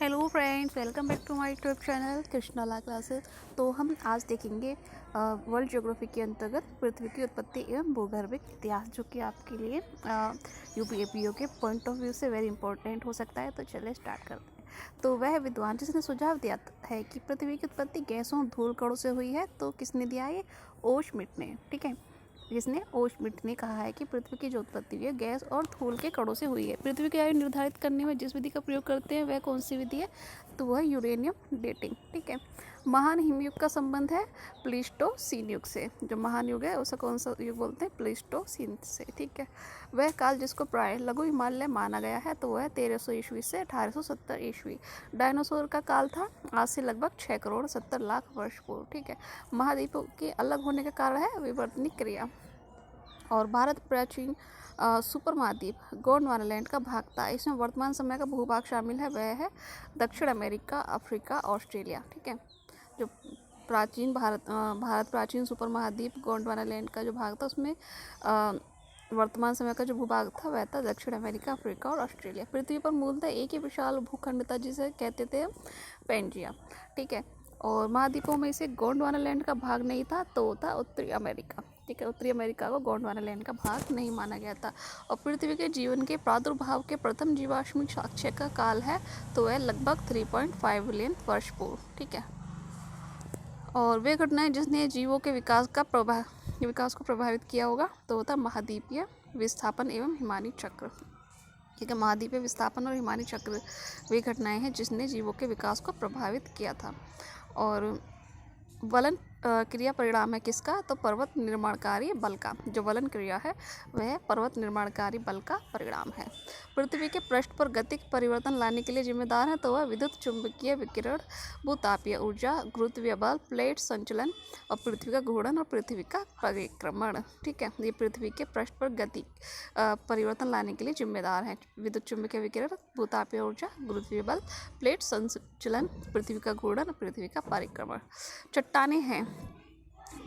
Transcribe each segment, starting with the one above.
Hello friends, welcome back to my YouTube channel Krishnala classes. तो हम आज देखेंगे वर्ल्ड ज्योग्राफी के अंतर्गत पृथ्वी की उत्पत्ति एवं भूगर्भिक इतिहास, जो कि आपके लिए यूपीएपीओ के पॉइंट ऑफ व्यू से वेरी इंपॉर्टेंट हो सकता है। तो चलिए स्टार्ट करते हैं। तो वह विद्वान जिसने सुझाव दिया है कि पृथ्वी की उत्पत्ति गैसों और धूल कणों से हुई है, तो किसने दिया? ये ओशमिट ने। ठीक है, जिसने ओशमिट ने कहा है कि पृथ्वी की जो उत्पत्ति हुई है गैस और धूल के कणों से हुई है। पृथ्वी की आयु निर्धारित करने में जिस विधि का प्रयोग करते हैं वह कौन सी विधि है? तो वह यूरेनियम डेटिंग। ठीक है। महान हिमयुग का संबंध है प्लीस्टोसीन युग से। जो महान युग है उसे कौन सा युग बोलते हैं? प्लीस्टोसीन से। ठीक है। वह काल जिसको प्राय लघु हिमालय माना गया है, तो वह 1300 ईस्वी से 1870 ईस्वी डायनासोर का काल था, आज से लगभग 6 करोड़ 70 लाख वर्ष पूर्व। ठीक है। महाद्वीपों के अलग होने का कारण है विवर्तनिक क्रिया। और भारत प्राचीन सुपर महाद्वीप गोंडवानालैंड का भाग था। इसमें वर्तमान समय का भूभाग शामिल है, वह है दक्षिण अमेरिका, अफ्रीका, ऑस्ट्रेलिया। ठीक है। जो प्राचीन भारत प्राचीन सुपर महाद्वीप गोंडवानालैंड का जो भाग था, उसमें वर्तमान समय का जो भूभाग था वह था दक्षिण अमेरिका, अफ्रीका और ऑस्ट्रेलिया। पृथ्वी पर मूलतः एक ही विशाल भूखंड था जिसे कहते थे पेंजिया। ठीक है। और महाद्वीपों में से गोंडवानालैंड का भाग नहीं था, तो वो था उत्तरी अमेरिका। ठीक है। उत्तरी अमेरिका को गोंडवानालैंड का भाग नहीं माना गया था। और पृथ्वी के जीवन के प्रादुर्भाव के प्रथम जीवाश्मिक साक्ष्य का काल है, तो वह लगभग 3.5 बिलियन वर्ष पूर्व। ठीक है। और वे घटनाएं जिसने जीवों के विकास को प्रभावित किया होगा, तो होता महाद्वीपीय विस्थापन एवं हिमानी चक्र। ठीक है। महाद्वीपीय विस्थापन और हिमानी चक्र वे घटनाएं हैं जिसने जीवों के विकास को प्रभावित किया था। और वलन क्रिया परिणाम है किसका? तो पर्वत निर्माणकारी बल का। जो वलन क्रिया है वह पर्वत निर्माणकारी बल का परिणाम है। पृथ्वी के पृष्ठ पर गतिक परिवर्तन लाने के लिए जिम्मेदार है, तो वह विद्युत चुंबकीय विकिरण, भूतापीय ऊर्जा, गुरुत्वीय बल, प्लेट संचलन और पृथ्वी का घूर्णन और पृथ्वी का परिक्रमण। ठीक है। ये पृथ्वी के पृष्ठ पर गतिक परिवर्तन लाने के लिए जिम्मेदार है। विद्युत चुंबकीय विकिरण, भूतापीय ऊर्जा, गुरुत्वीय बल, प्लेट संचलन, पृथ्वी का घूर्णन और पृथ्वी का परिक्रमण। चट्टानें हैं,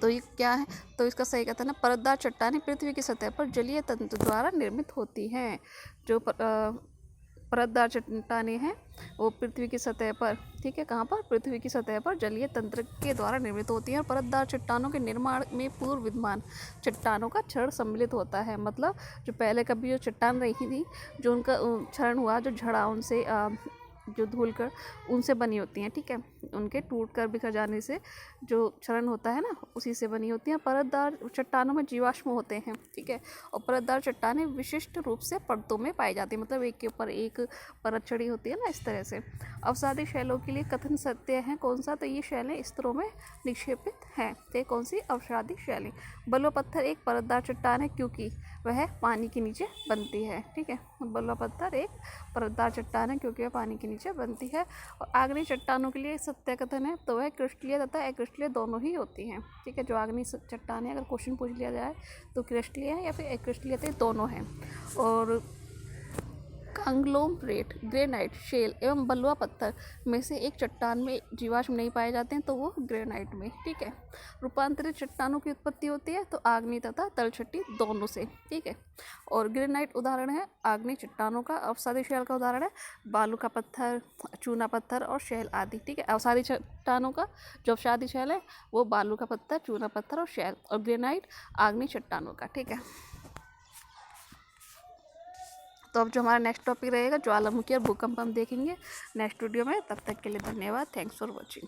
तो ये क्या है? तो इसका सही कहता है ना, परतदार चट्टानें पृथ्वी की सतह पर जलीय तंत्र द्वारा निर्मित होती हैं। जो परतदार चट्टानें हैं वो पृथ्वी की सतह पर, ठीक है, कहाँ पर? पृथ्वी की सतह पर जलीय तंत्र के द्वारा निर्मित होती हैं। और परतदार चट्टानों के निर्माण में पूर्व विद्यमान चट्टानों का क्षरण सम्मिलित होता है। मतलब जो पहले कभी जो चट्टान रही थी, जो उनका क्षरण हुआ, जो झड़ा उनसे जो धूलकण उनसे बनी होती हैं। ठीक है। उनके टूट कर बिखर जाने से जो क्षरण होता है ना, उसी से बनी होती हैं। परतदार चट्टानों में जीवाश्म होते हैं। ठीक है। और परतदार चट्टानें विशिष्ट रूप से परतों में पाई जाती है, मतलब एक के ऊपर एक परत चढ़ी होती है ना, इस तरह से। अवसादी शैलों के लिए कथन सत्य है कौन सा? तो ये शैलें स्तरों में निक्षेपित हैं। तो कौन सी? अवसादी शैलें। बलुआ पत्थर एक परतदार चट्टान है क्योंकि वह पानी के नीचे बनती है। ठीक है। बलुआ पत्थर एक परतदार चट्टान है क्योंकि वह पानी के नीचे बनती है। और आग्नेय चट्टानों के लिए सत्य कथन है, तो वह क्रिस्टलीय तथा अक्रिस्टलीय दोनों ही होती हैं। ठीक है। जो आग्नेय चट्टान है, अगर क्वेश्चन पूछ लिया जाए तो क्रिस्टलीय है या फिर अक्रिस्टलीय, दोनों हैं। और कांग्लोमरेट, ग्रेनाइट, शेल एवं बलुआ पत्थर में से एक चट्टान में जीवाश्म नहीं पाए जाते हैं, तो वो ग्रेनाइट में। ठीक है। रूपांतरित चट्टानों की उत्पत्ति होती है तो आग्नेय तथा तलछटी दोनों से। ठीक है। और ग्रेनाइट उदाहरण है आग्नेय चट्टानों का। अवसादी शैल का उदाहरण है बालू का पत्थर, चूना पत्थर और शैल आदि। ठीक है। अवसादी चट्टानों का जो अवसादी शैल है वो बालू का पत्थर, चूना पत्थर और शैल, और ग्रेनाइट आग्नेय चट्टानों का। ठीक है। तो अब जो हमारा नेक्स्ट टॉपिक रहेगा ज्वालामुखी और भूकंप हम देखेंगे नेक्स्ट वीडियो में। तब तक के लिए धन्यवाद। Thanks for watching.